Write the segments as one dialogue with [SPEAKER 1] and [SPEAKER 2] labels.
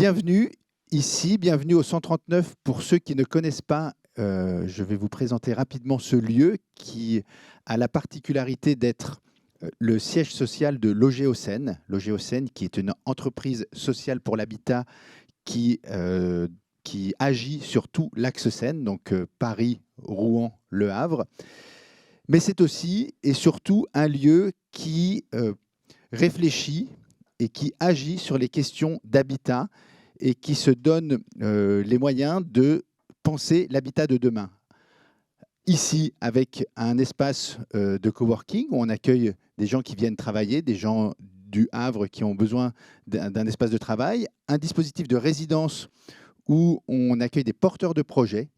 [SPEAKER 1] Bienvenue ici, bienvenue au 139. Pour ceux qui ne connaissent pas, je vais vous présenter rapidement ce lieu qui a la particularité d'être le siège social de Logéocène. Logéocène, qui est une entreprise sociale pour l'habitat qui agit sur tout l'axe Seine, donc Paris, Rouen, Le Havre. Mais c'est aussi et surtout un lieu qui réfléchit et qui agit sur les questions d'habitat et qui se donne les moyens de penser l'habitat de demain. Ici, avec un espace de coworking où on accueille des gens qui viennent travailler, des gens du Havre qui ont besoin d'un espace de travail, un dispositif de résidence où on accueille des porteurs de projets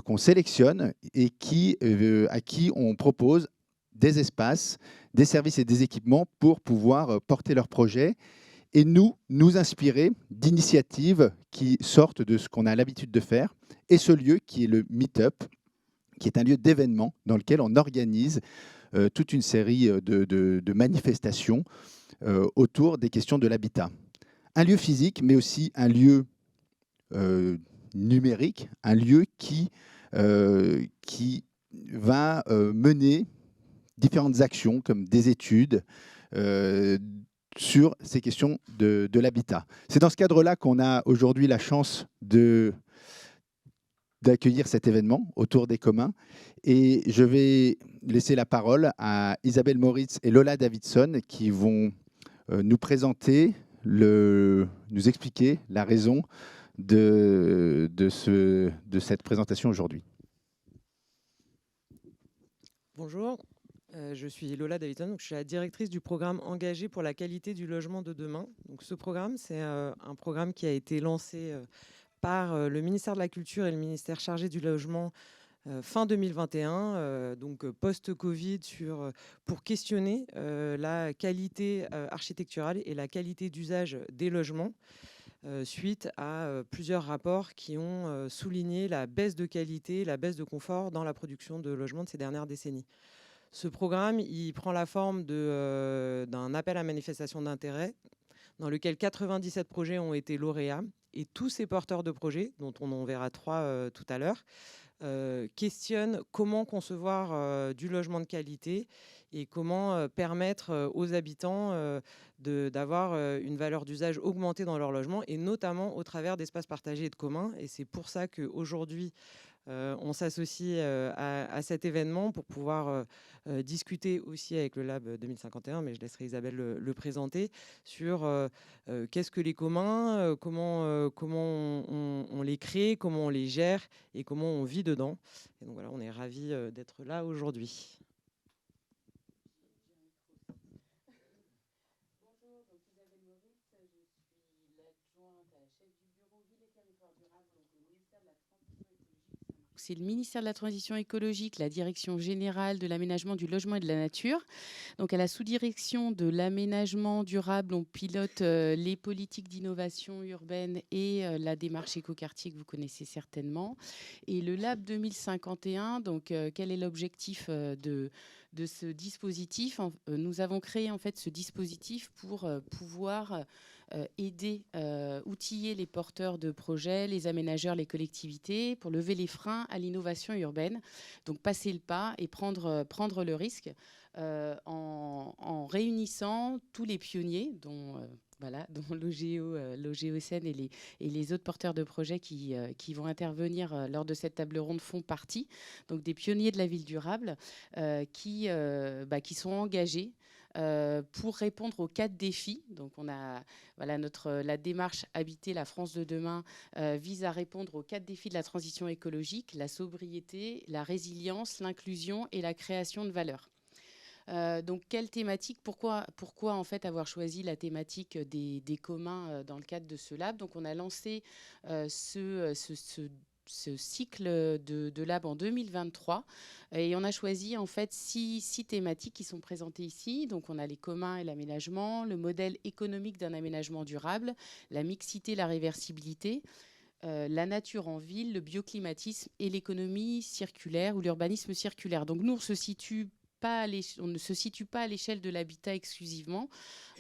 [SPEAKER 1] qu'on sélectionne et à qui on propose des espaces, des services et des équipements pour pouvoir porter leurs projets et nous inspirer d'initiatives qui sortent de ce qu'on a l'habitude de faire. Et ce lieu qui est le Meetup, qui est un lieu d'événement dans lequel on organise toute une série de manifestations autour des questions de l'habitat. Un lieu physique, mais aussi un lieu numérique, un lieu qui va mener différentes actions comme des études sur ces questions de l'habitat. C'est dans ce cadre-là qu'on a aujourd'hui la chance d'accueillir cet événement autour des communs. Et je vais laisser la parole à Isabelle Moritz et Lola Davidson qui vont nous présenter, nous expliquer la raison de cette présentation aujourd'hui.
[SPEAKER 2] Bonjour, je suis Lola Davidson, donc je suis la directrice du programme Engagé pour la qualité du logement de demain. Donc ce programme, c'est un programme qui a été lancé par le ministère de la Culture et le ministère chargé du logement fin 2021, donc post-Covid, pour questionner la qualité architecturale et la qualité d'usage des logements. Suite à plusieurs rapports qui ont souligné la baisse de qualité, la baisse de confort dans la production de logements de ces dernières décennies. Ce programme, il prend la forme d'un appel à manifestation d'intérêt dans lequel 97 projets ont été lauréats et tous ces porteurs de projets, dont on en verra 3 tout à l'heure, questionnent comment concevoir du logement de qualité et comment permettre aux habitants d'avoir une valeur d'usage augmentée dans leur logement et notamment au travers d'espaces partagés et de communs. Et c'est pour ça qu'aujourd'hui, on s'associe à cet événement pour pouvoir discuter aussi avec le Lab 2051, mais je laisserai Isabelle le présenter, sur qu'est-ce que les communs, comment on les crée, comment on les gère et comment on vit dedans. Et donc voilà, on est ravis d'être là aujourd'hui.
[SPEAKER 3] C'est le ministère de la Transition écologique, la Direction générale de l'aménagement du logement et de la nature. Donc, à la sous-direction de l'aménagement durable, on pilote les politiques d'innovation urbaine et la démarche écoquartier que vous connaissez certainement. Et le Lab 2051, donc, quel est l'objectif de ce dispositif? Nous avons créé en fait ce dispositif pour pouvoir aider, outiller les porteurs de projets, les aménageurs, les collectivités, pour lever les freins à l'innovation urbaine. Donc passer le pas et prendre le risque en réunissant tous les pionniers, dont Logéocène et les autres porteurs de projets qui vont intervenir lors de cette table ronde font partie. Donc des pionniers de la ville durable qui sont engagés pour répondre aux 4 défis. Donc on a la démarche Habiter la France de demain vise à répondre aux 4 défis de la transition écologique: la sobriété, la résilience, l'inclusion et la création de valeur. Donc quelle thématique, pourquoi en fait avoir choisi la thématique des communs dans le cadre de ce lab? Donc on a lancé ce cycle de lab en 2023 et on a choisi en fait 6 thématiques qui sont présentées ici. Donc on a les communs et l'aménagement, le modèle économique d'un aménagement durable, la mixité, la réversibilité, la nature en ville, le bioclimatisme et l'économie circulaire ou l'urbanisme circulaire. Donc nous, on se situe on ne se situe pas à l'échelle de l'habitat exclusivement.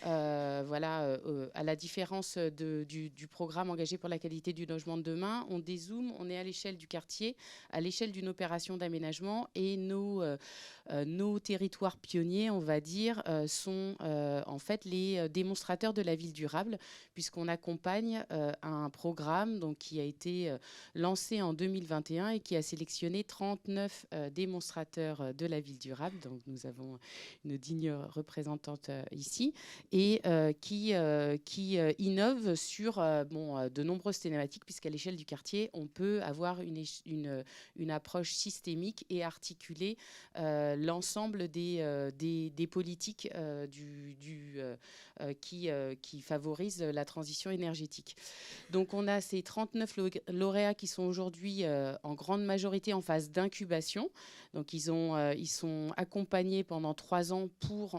[SPEAKER 3] Voilà, à la différence du programme engagé pour la qualité du logement de demain, on dézoome, on est à l'échelle du quartier, à l'échelle d'une opération d'aménagement, et nos territoires pionniers, on va dire, sont en fait les démonstrateurs de la ville durable, puisqu'on accompagne un programme donc, qui a été lancé en 2021 et qui a sélectionné 39 démonstrateurs de la ville durable. Donc nous avons une digne représentante ici, et qui innove sur de nombreuses thématiques, puisqu'à l'échelle du quartier, on peut avoir une approche systémique et articuler l'ensemble des politiques qui favorisent la transition énergétique. Donc on a ces 39 lauréats qui sont aujourd'hui en grande majorité en phase d'incubation. Donc ils sont accompagnés pendant 3 ans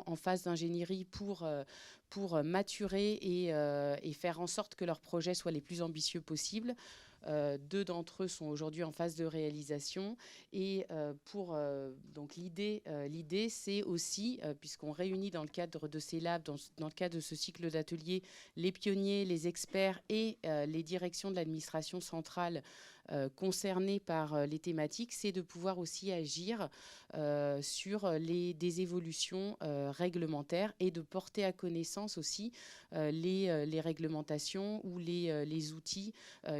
[SPEAKER 3] en phase d'ingénierie pour maturer et faire en sorte que leurs projets soient les plus ambitieux possibles. 2 d'entre eux sont aujourd'hui en phase de réalisation. Et donc l'idée, c'est aussi, puisqu'on réunit dans le cadre de ces labs, dans le cadre de ce cycle d'ateliers, les pionniers, les experts et les directions de l'administration centrale concernés par les thématiques, c'est de pouvoir aussi agir sur des évolutions réglementaires et de porter à connaissance aussi les réglementations ou les outils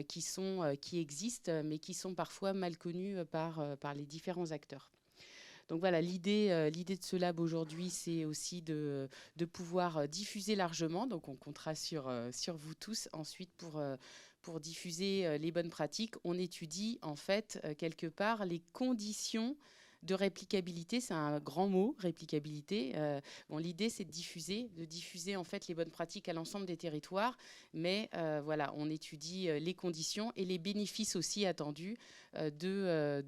[SPEAKER 3] qui existent, mais qui sont parfois mal connus par les différents acteurs. Donc voilà, l'idée de ce lab aujourd'hui, c'est aussi de pouvoir diffuser largement. Donc on comptera sur vous tous ensuite pour diffuser les bonnes pratiques. On étudie en fait quelque part les conditions de réplicabilité. C'est un grand mot, réplicabilité. L'idée, c'est de diffuser en fait les bonnes pratiques à l'ensemble des territoires. Mais voilà, on étudie les conditions et les bénéfices aussi attendus de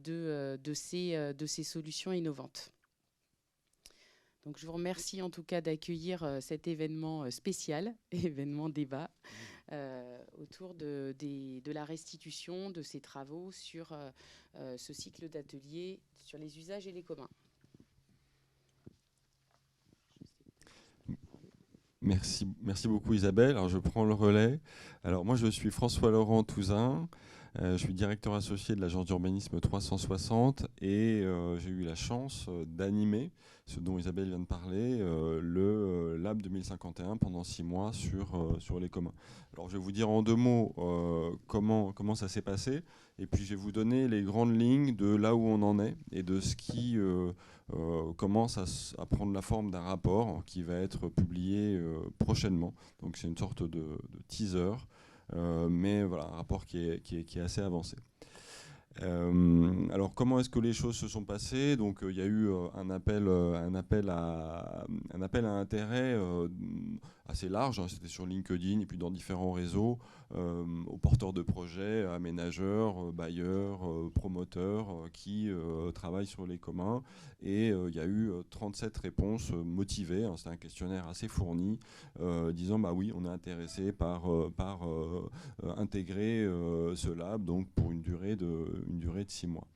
[SPEAKER 3] ces solutions innovantes. Donc, je vous remercie en tout cas d'accueillir cet événement spécial, événement débat, autour de la restitution de ces travaux sur ce cycle d'ateliers sur les usages et les communs.
[SPEAKER 4] Merci beaucoup Isabelle. Alors, je prends le relais. Alors moi je suis François-Laurent Touzin. Je suis directeur associé de l'agence d'urbanisme 360 et j'ai eu la chance d'animer ce dont Isabelle vient de parler, le Lab 2051 pendant 6 mois sur les communs. Alors je vais vous dire en 2 mots comment ça s'est passé, et puis je vais vous donner les grandes lignes de là où on en est et de ce qui commence à prendre la forme d'un rapport qui va être publié prochainement. Donc c'est une sorte de teaser. Mais voilà, un rapport qui est assez avancé. Alors comment est-ce que les choses se sont passées? Donc il y a eu un appel à intérêt assez large, hein, c'était sur LinkedIn et puis dans différents réseaux, aux porteurs de projets, aménageurs, bailleurs, promoteurs qui travaillent sur les communs. Et il y a eu 37 réponses motivées, hein, c'était un questionnaire assez fourni, disant bah oui, on est intéressé par intégrer ce lab donc pour une durée de 6 mois.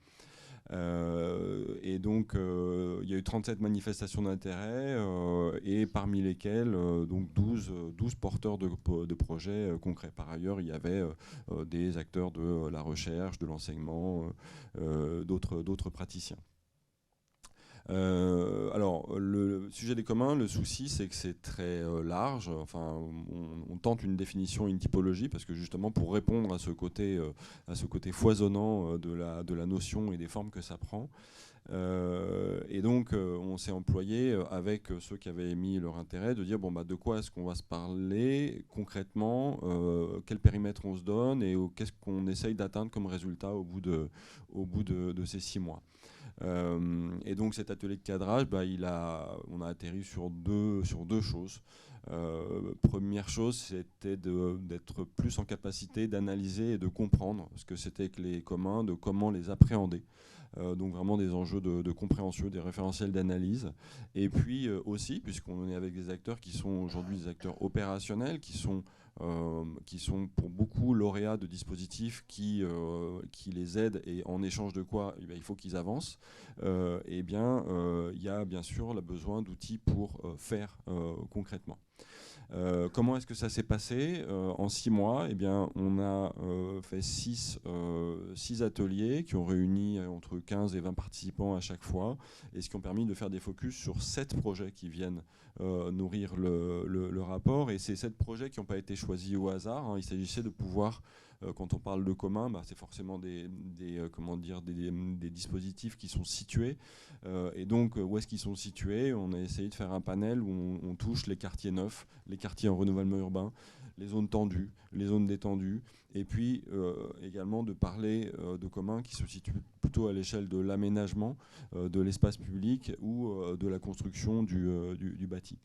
[SPEAKER 4] Et donc il y a eu 37 manifestations d'intérêt et parmi lesquelles donc 12 porteurs de projets concrets. Par ailleurs, il y avait des acteurs de la recherche, de l'enseignement, d'autres praticiens. Alors, le sujet des communs, le souci, c'est que c'est très large. Enfin, on tente une définition, une typologie, parce que justement, pour répondre à ce côté foisonnant de la notion et des formes que ça prend. Et donc, on s'est employé avec ceux qui avaient émis leur intérêt de dire bon, bah, de quoi est-ce qu'on va se parler concrètement, quel périmètre on se donne et qu'est-ce qu'on essaye d'atteindre comme résultat au bout de ces 6 mois. Et donc cet atelier de cadrage, bah, on a atterri sur deux choses. Première chose, c'était d'être plus en capacité d'analyser et de comprendre ce que c'était que les communs, de comment les appréhender. Donc vraiment des enjeux de compréhension, des référentiels d'analyse. Et puis aussi, puisqu'on est avec des acteurs qui sont aujourd'hui des acteurs opérationnels, qui sont qui sont pour beaucoup lauréats de dispositifs qui les aident et en échange de quoi il faut qu'ils avancent, il y a bien sûr le besoin d'outils pour faire concrètement. Comment est-ce que ça s'est passé en 6 mois? On a fait 6 ateliers qui ont réuni entre 15 et 20 participants à chaque fois, et ce qui ont permis de faire des focus sur 7 projets qui viennent nourrir le rapport. Et ces 7 projets qui n'ont pas été choisis au hasard, hein. Il s'agissait de pouvoir, quand on parle de commun, c'est forcément des dispositifs qui sont situés. Et donc, où est-ce qu'ils sont situés? On a essayé de faire un panel où on touche les quartiers neufs, les quartiers en renouvellement urbain, les zones tendues, les zones détendues, et puis également de parler de communs qui se situent plutôt à l'échelle de l'aménagement de l'espace public ou de la construction du bâti.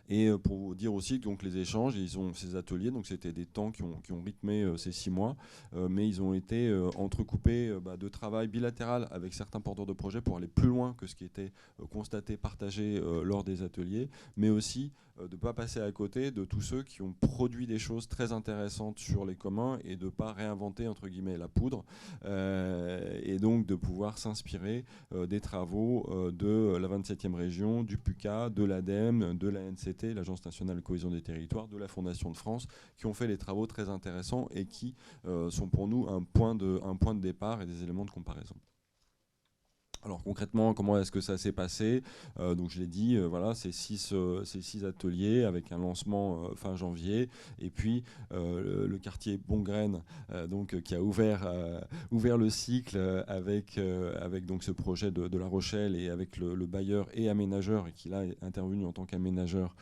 [SPEAKER 4] Et pour vous dire aussi que donc, les échanges, ils ont ces ateliers, donc c'était des temps qui ont rythmé ces 6 mois, mais ils ont été entrecoupés de travail bilatéral avec certains porteurs de projets pour aller plus loin que ce qui était constaté, partagé lors des ateliers, mais aussi de ne pas passer à côté de tous ceux qui ont produit des choses très intéressantes sur les communs et de ne pas réinventer entre guillemets la poudre, et donc de pouvoir s'inspirer des travaux de la 27e région, du PUCA, de l'ADEME, de la NCT, l'Agence nationale de cohésion des territoires, de la Fondation de France, qui ont fait des travaux très intéressants et qui sont pour nous un point de départ et des éléments de comparaison. Alors concrètement, comment est-ce que ça s'est passé? Donc je l'ai dit, voilà, ces six ateliers avec un lancement fin janvier, et puis le quartier Bongraine, qui a ouvert le cycle avec donc ce projet de La Rochelle, et avec le bailleur et aménageur, et qui là est intervenu en tant qu'aménageur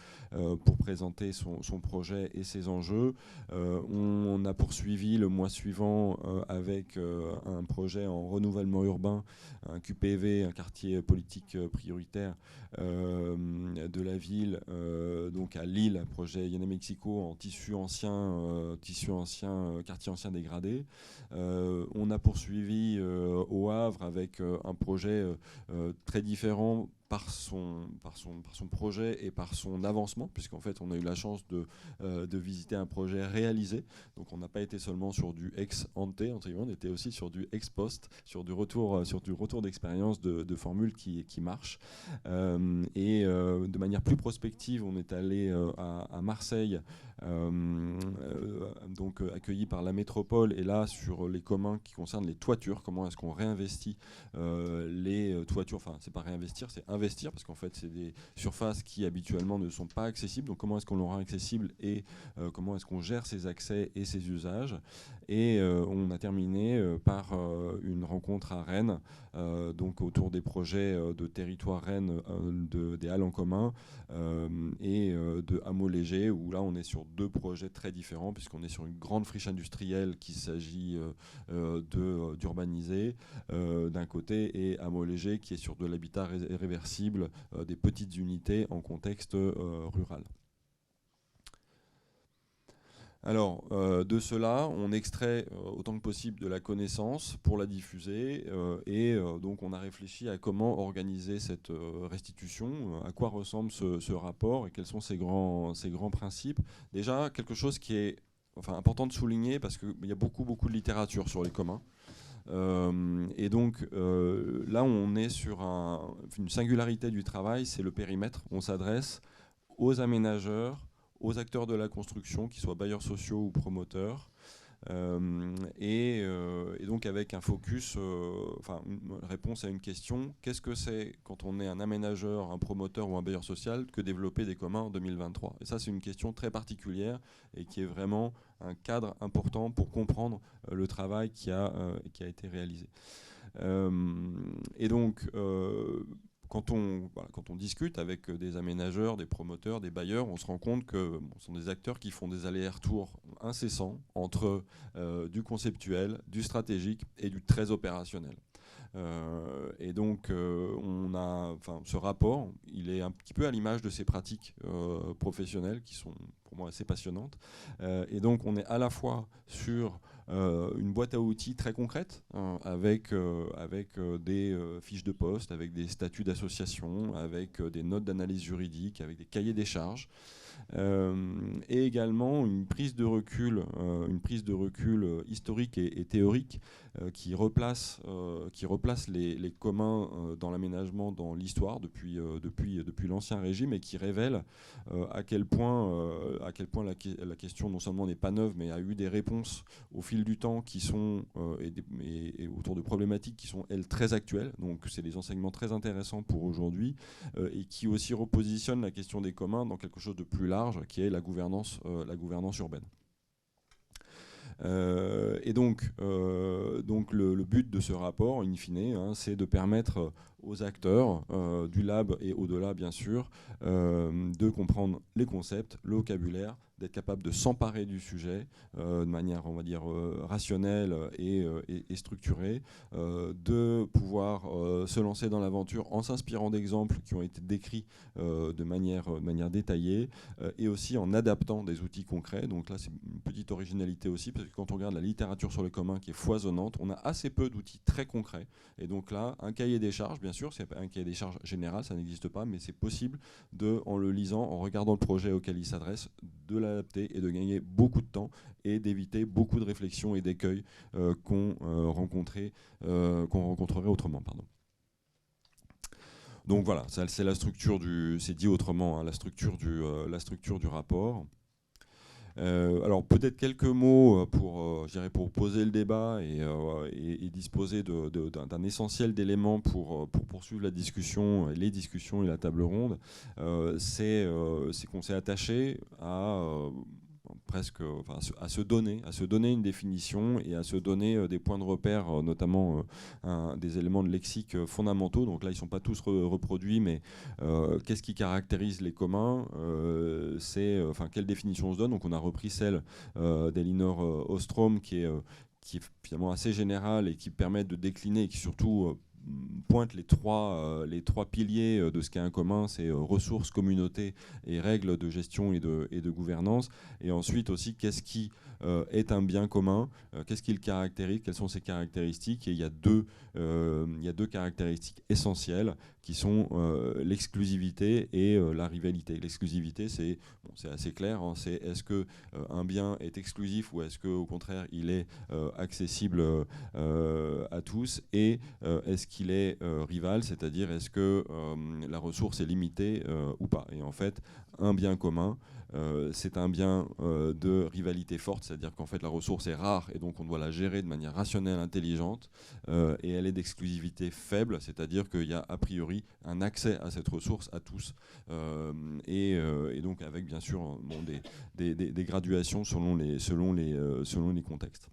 [SPEAKER 4] pour présenter son projet et ses enjeux. On a poursuivi le mois suivant avec un projet en renouvellement urbain, un QPV, un quartier politique prioritaire de la ville, donc à Lille, un projet Yana Mexico en tissu ancien, quartier ancien dégradé. On a poursuivi au Havre avec un projet très différent par son projet et par son avancement, puisqu'en fait on a eu la chance de visiter un projet réalisé. Donc on n'a pas été seulement sur du ex-ante, on était aussi sur du ex-post, sur du retour d'expérience de formules qui marchent. Et de manière plus prospective, on est allé à Marseille, donc accueilli par la métropole, et là sur les communs qui concernent les toitures, comment est-ce qu'on réinvestit les toitures, enfin c'est pas réinvestir, c'est investir, parce qu'en fait c'est des surfaces qui habituellement ne sont pas accessibles, donc comment est-ce qu'on les rend accessibles, et comment est-ce qu'on gère ces accès et ces usages. Et on a terminé par une rencontre à Rennes, donc autour des projets de territoire Rennes, des halles en commun, et de hameaux légers, où là on est sur 2 projets très différents, puisqu'on est sur une grande friche industrielle qu'il s'agit d'urbaniser d'un côté, et hameaux légers qui est sur de l'habitat réversible, des petites unités en contexte rural. Alors, de cela, on extrait autant que possible de la connaissance pour la diffuser, et donc on a réfléchi à comment organiser cette restitution, à quoi ressemble ce rapport et quels sont ses grands principes. Déjà, quelque chose qui est important de souligner, parce qu'il y a beaucoup de littérature sur les communs. Et donc là, on est sur une singularité du travail, c'est le périmètre. On s'adresse aux aménageurs, aux acteurs de la construction, qu'ils soient bailleurs sociaux ou promoteurs, et donc avec un focus, une réponse à une question: qu'est-ce que c'est, quand on est un aménageur, un promoteur ou un bailleur social, que développer des communs en 2023? Et ça, c'est une question très particulière et qui est vraiment un cadre important pour comprendre le travail qui a été réalisé. Et donc, quand on discute avec des aménageurs, des promoteurs, des bailleurs, on se rend compte que ce sont des acteurs qui font des allers-retours incessants entre du conceptuel, du stratégique et du très opérationnel. Et donc, ce rapport, il est un petit peu à l'image de ces pratiques professionnelles qui sont pour moi assez passionnantes. Et donc, on est à la fois sur une boîte à outils très concrète, avec des fiches de poste, avec des statuts d'association, avec des notes d'analyse juridique, avec des cahiers des charges, et également une prise de recul historique et théorique qui replace les communs dans l'aménagement, dans l'histoire depuis l'Ancien Régime, et qui révèle à quel point la question non seulement n'est pas neuve, mais a eu des réponses au fil du temps qui sont et autour de problématiques qui sont, elles, très actuelles. Donc c'est des enseignements très intéressants pour aujourd'hui, et qui aussi repositionnent la question des communs dans quelque chose de plus large, qui est la gouvernance urbaine. Et donc le but de ce rapport, in fine, c'est de permettre aux acteurs du lab et au-delà, bien sûr, de comprendre les concepts, le vocabulaire, d'être capable de s'emparer du sujet de manière, on va dire, rationnelle et structurée, de pouvoir se lancer dans l'aventure en s'inspirant d'exemples qui ont été décrits de manière détaillée, et aussi en adaptant des outils concrets. Donc là, c'est une petite originalité aussi, parce que quand on regarde la littérature sur le commun qui est foisonnante, on a assez peu d'outils très concrets. Et donc là, un cahier des charges, bien sûr, c'est un cahier des charges général, ça n'existe pas, mais c'est possible en le lisant, en regardant le projet auquel il s'adresse, de l'adapter et de gagner beaucoup de temps et d'éviter beaucoup de réflexions et d'écueils qu'on rencontrerait autrement. Pardon. Donc voilà, c'est la structure c'est dit autrement, la structure du rapport. Alors peut-être quelques mots pour poser le débat et disposer d'un essentiel d'éléments pour poursuivre la discussion, les discussions et la table ronde. C'est qu'on s'est attaché à se donner une définition et à se donner des points de repère, notamment des éléments de lexique fondamentaux. Donc là, ils ne sont pas tous reproduits, mais qu'est-ce qui caractérise les communs, quelle définition on se donne. Donc on a repris celle d'Elinor Ostrom, qui est finalement assez générale et qui permet de décliner, et qui surtout pointe les trois piliers de ce qu'est un commun, c'est ressources, communauté et règles de gestion et de gouvernance. Et ensuite aussi, qu'est-ce qui est un bien commun, qu'est-ce qui le caractérise, quelles sont ses caractéristiques. Et il y a deux caractéristiques essentielles qui sont l'exclusivité et la rivalité. L'exclusivité, c'est assez clair, c'est est-ce qu'un bien est exclusif ou est-ce qu'au contraire il est accessible à tous, et est-ce qu'il est rival, c'est-à-dire est-ce que la ressource est limitée ou pas. Et en fait, un bien commun, c'est un bien de rivalité forte, c'est-à-dire qu'en fait la ressource est rare et donc on doit la gérer de manière rationnelle, intelligente, et elle est d'exclusivité faible, c'est-à-dire qu'il y a a priori un accès à cette ressource à tous, et donc avec bien sûr des graduations selon les contextes.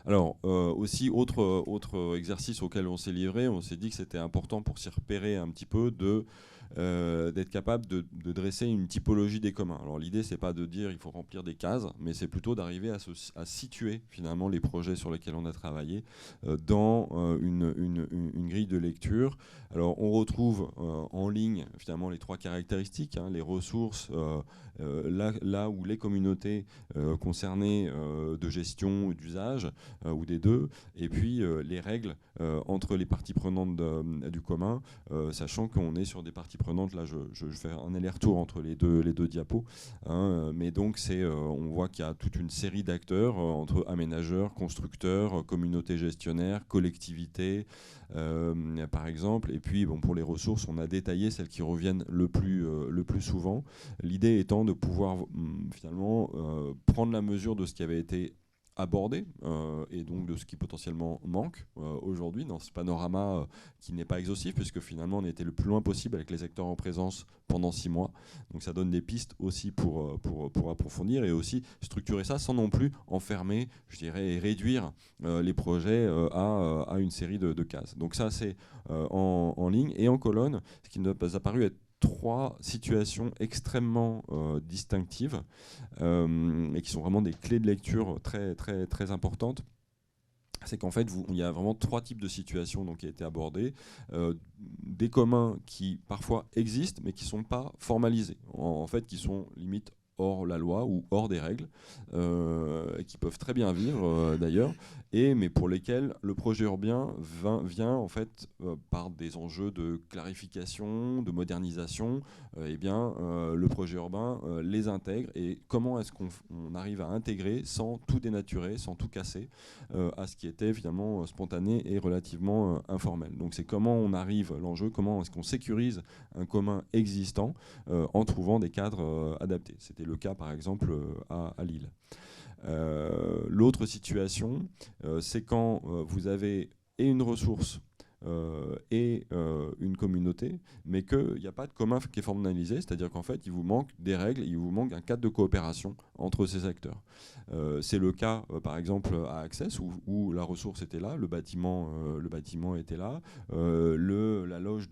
[SPEAKER 4] Alors, aussi, autre exercice auquel on s'est livré, on s'est dit que c'était important pour s'y repérer un petit peu d'être capable de dresser une typologie des communs. Alors l'idée, c'est pas de dire il faut remplir des cases, mais c'est plutôt d'arriver à situer finalement les projets sur lesquels on a travaillé dans une grille de lecture. Alors on retrouve en ligne finalement les trois caractéristiques, les ressources, là où les communautés concernées de gestion ou d'usage, ou des deux, et puis les règles entre les parties prenantes du commun, sachant qu'on est sur des parties prenantes, là je fais un aller-retour entre les deux diapos, mais donc on voit qu'il y a toute une série d'acteurs entre aménageurs, constructeurs, communautés gestionnaires, collectivités, par exemple. Et puis pour les ressources, on a détaillé celles qui reviennent le plus souvent, l'idée étant de pouvoir finalement prendre la mesure de ce qui avait été abordé, et donc de ce qui potentiellement manque aujourd'hui dans ce panorama qui n'est pas exhaustif, puisque finalement on était le plus loin possible avec les acteurs en présence pendant 6 mois. Donc ça donne des pistes aussi pour approfondir et aussi structurer ça sans non plus enfermer, je dirais, et réduire les projets à une série de cases. Donc ça c'est en ligne, et en colonne, ce qui nous a paru être 3 situations extrêmement distinctives, et qui sont vraiment des clés de lecture très, très, très importantes. C'est qu'en fait, il y a vraiment 3 types de situations qui ont été abordées. Des communs qui parfois existent, mais qui ne sont pas formalisés, en fait, qui sont limite hors la loi ou hors des règles, qui peuvent très bien vivre d'ailleurs, mais pour lesquels le projet urbain vient en fait par des enjeux de clarification, de modernisation. Le projet urbain les intègre, et comment est-ce qu'on arrive à intégrer sans tout dénaturer, sans tout casser à ce qui était finalement spontané et relativement informel. Donc c'est comment on arrive, l'enjeu, comment est-ce qu'on sécurise un commun existant en trouvant des cadres adaptés. C'était le cas par exemple à Lille. L'autre situation, c'est quand vous avez une ressource et une communauté, mais qu'il n'y a pas de commun qui est formalisé, c'est-à-dire qu'en fait, il vous manque des règles, il vous manque un cadre de coopération entre ces acteurs. C'est le cas, par exemple, à Access, où la ressource était là, le bâtiment était là, la loge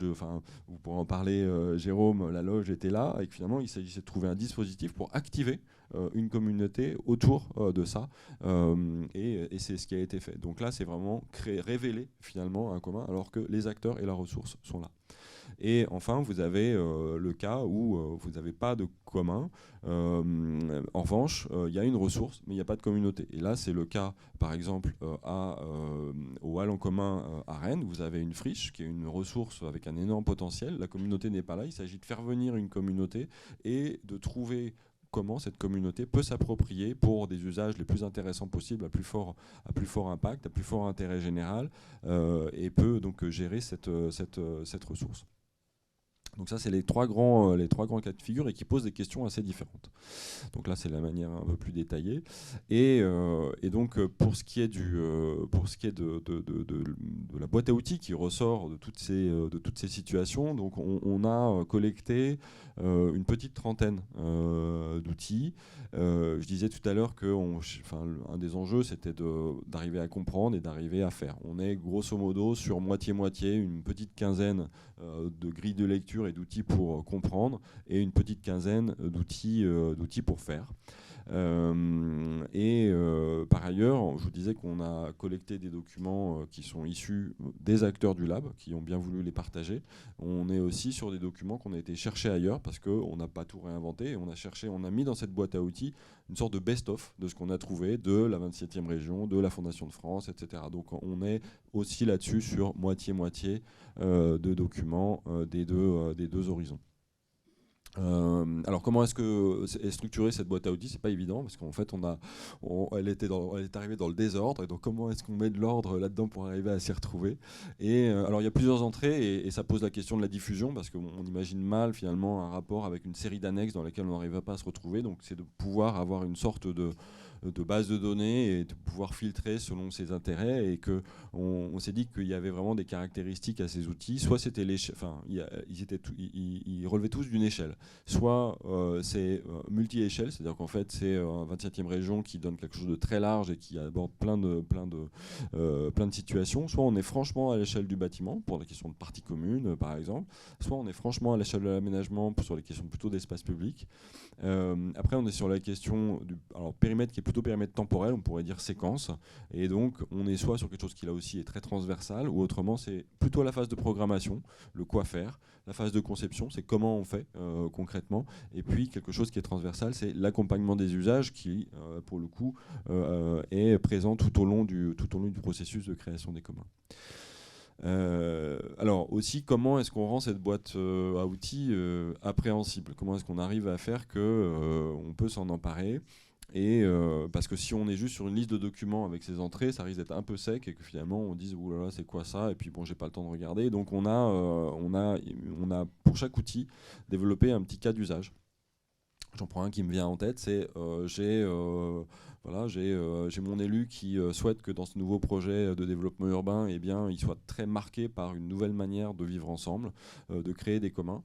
[SPEAKER 4] vous pourrez en parler, Jérôme, la loge était là, et que finalement, il s'agissait de trouver un dispositif pour activer une communauté autour de ça, et c'est ce qui a été fait. Donc là, c'est vraiment révéler finalement un commun, alors que les acteurs et la ressource sont là. Et enfin, vous avez le cas où vous n'avez pas de commun. En revanche, il y a une ressource, mais il n'y a pas de communauté. Et là, c'est le cas, par exemple, au Hall en commun à Rennes. Vous avez une friche qui est une ressource avec un énorme potentiel. La communauté n'est pas là. Il s'agit de faire venir une communauté et de trouver comment cette communauté peut s'approprier pour des usages les plus intéressants possibles, à plus fort impact, à plus fort intérêt général, et peut donc gérer cette ressource. Donc ça, c'est les trois grands cas de figure, et qui posent des questions assez différentes. Donc là, c'est la manière un peu plus détaillée. Et donc, pour ce qui est de la boîte à outils qui ressort de toutes ces situations, donc on a collecté une petite trentaine d'outils. Je disais tout à l'heure un des enjeux, c'était d'arriver à comprendre et d'arriver à faire. On est grosso modo sur moitié-moitié, une petite quinzaine de grilles de lecture et d'outils pour comprendre, et une petite quinzaine d'outils pour faire. Par ailleurs, je vous disais qu'on a collecté des documents qui sont issus des acteurs du lab, qui ont bien voulu les partager. On est aussi sur des documents qu'on a été chercher ailleurs, parce qu'on n'a pas tout réinventé. On a mis dans cette boîte à outils une sorte de best-of de ce qu'on a trouvé de la 27e région, de la Fondation de France, etc. Donc on est aussi là-dessus sur moitié-moitié de documents des deux horizons. Alors comment est-ce que est structurée cette boîte à outils? C'est pas évident, parce qu'en fait elle est arrivée dans le désordre, et donc comment est-ce qu'on met de l'ordre là-dedans pour arriver à s'y retrouver? Alors il y a plusieurs entrées, et ça pose la question de la diffusion, parce qu'on imagine mal finalement un rapport avec une série d'annexes dans lesquelles on n'arrive pas à se retrouver. Donc c'est de pouvoir avoir une sorte de base de données et de pouvoir filtrer selon ses intérêts, et que on s'est dit qu'il y avait vraiment des caractéristiques à ces outils. Soit c'était ils relevaient tous d'une échelle, soit c'est multi-échelle, c'est-à-dire qu'en fait c'est un 27e région qui donne quelque chose de très large et qui aborde plein de situations. Soit on est franchement à l'échelle du bâtiment pour la question de parties communes par exemple, soit on est franchement à l'échelle de l'aménagement sur les questions plutôt d'espace public. Après on est sur la question du périmètre qui est plutôt périmètre temporel, on pourrait dire séquence, et donc on est soit sur quelque chose qui là aussi est très transversal, ou autrement c'est plutôt la phase de programmation, le quoi faire, la phase de conception, c'est comment on fait concrètement, et puis quelque chose qui est transversal, c'est l'accompagnement des usages qui pour le coup est présent tout au long du processus de création des communs. Alors aussi, comment est-ce qu'on rend cette boîte à outils appréhensible? Comment est-ce qu'on arrive à faire qu'on peut s'en emparer? Et parce que si on est juste sur une liste de documents avec ces entrées, ça risque d'être un peu sec, et que finalement on dise ouh là là, c'est quoi ça, et puis bon, j'ai pas le temps de regarder. Donc on a pour chaque outil développé un petit cas d'usage. J'en prends un qui me vient en tête, c'est j'ai mon élu qui souhaite que dans ce nouveau projet de développement urbain, il soit très marqué par une nouvelle manière de vivre ensemble, de créer des communs.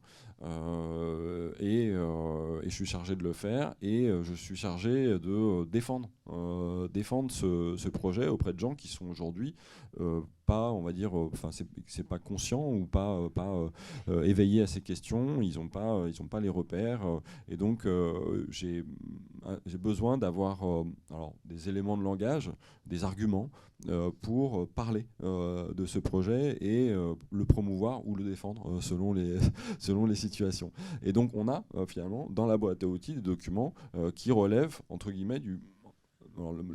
[SPEAKER 4] Et je suis chargé de le faire, et je suis chargé de défendre ce projet auprès de gens qui sont aujourd'hui pas, on va dire, c'est pas conscient ou pas éveillé à ces questions. Ils ont pas les repères, et donc j'ai besoin d'avoir des éléments de langage, des arguments pour parler de ce projet et le promouvoir ou le défendre selon les situations. Et donc on a finalement dans la boîte à outils des documents qui relèvent entre guillemets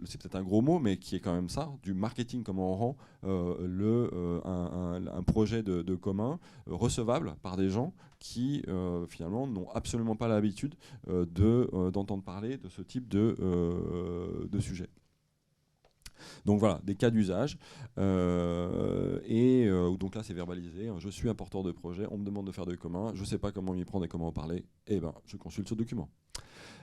[SPEAKER 4] c'est peut-être un gros mot, mais qui est quand même ça, du marketing, comment on rend un projet de commun recevable par des gens qui finalement n'ont absolument pas l'habitude d'entendre parler de ce type de sujet. Donc voilà, des cas d'usage. Donc là, c'est verbalisé. Je suis un porteur de projet, on me demande de faire des communs, je ne sais pas comment m'y prendre et comment en parler. Et ben, je consulte ce document.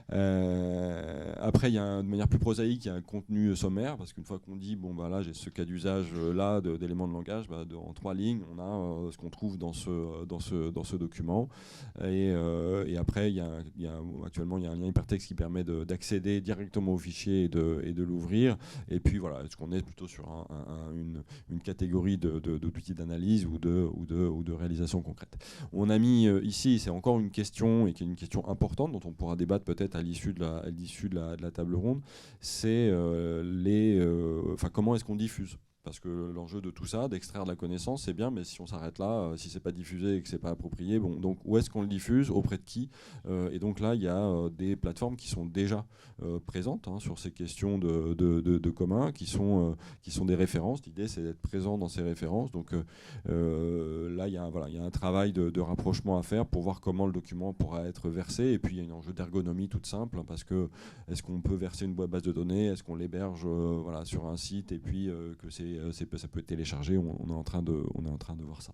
[SPEAKER 4] Après, il y a de manière plus prosaïque, il y a un contenu sommaire, parce qu'une fois qu'on dit, bon, bah là, j'ai ce cas d'usage là d'éléments de langage, en 3 lignes, on a ce qu'on trouve dans ce document. Et après, actuellement, il y a un lien hypertexte qui permet d'accéder directement au fichier et de l'ouvrir. Et puis voilà, est-ce qu'on est plutôt sur une catégorie d'outils d'analyse ou de réalisation concrète. On a mis ici, c'est encore une question, et qui est une question importante, dont on pourra débattre peut-être à l'issue de la table ronde, c'est comment est-ce qu'on diffuse ? Parce que l'enjeu de tout ça, d'extraire de la connaissance, c'est bien, mais si on s'arrête là, si c'est pas diffusé et que c'est pas approprié, bon, donc où est-ce qu'on le diffuse, auprès de qui ? Et donc là, il y a des plateformes qui sont déjà présentes sur ces questions de commun, qui sont des références. L'idée, c'est d'être présent dans ces références. Donc là, il y a un travail de rapprochement à faire pour voir comment le document pourra être versé. Et puis il y a un enjeu d'ergonomie toute simple, parce que est-ce qu'on peut verser une base de données, est-ce qu'on l'héberge sur un site, et puis que ça peut être téléchargé. On est en train de voir ça.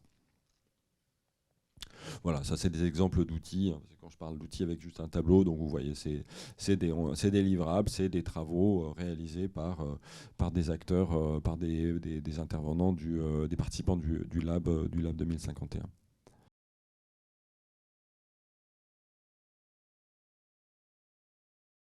[SPEAKER 4] Voilà, ça c'est des exemples d'outils. Quand je parle d'outils avec juste un tableau, donc vous voyez, c'est des livrables, c'est des travaux réalisés par des acteurs, par des intervenants, des participants du Lab 2051.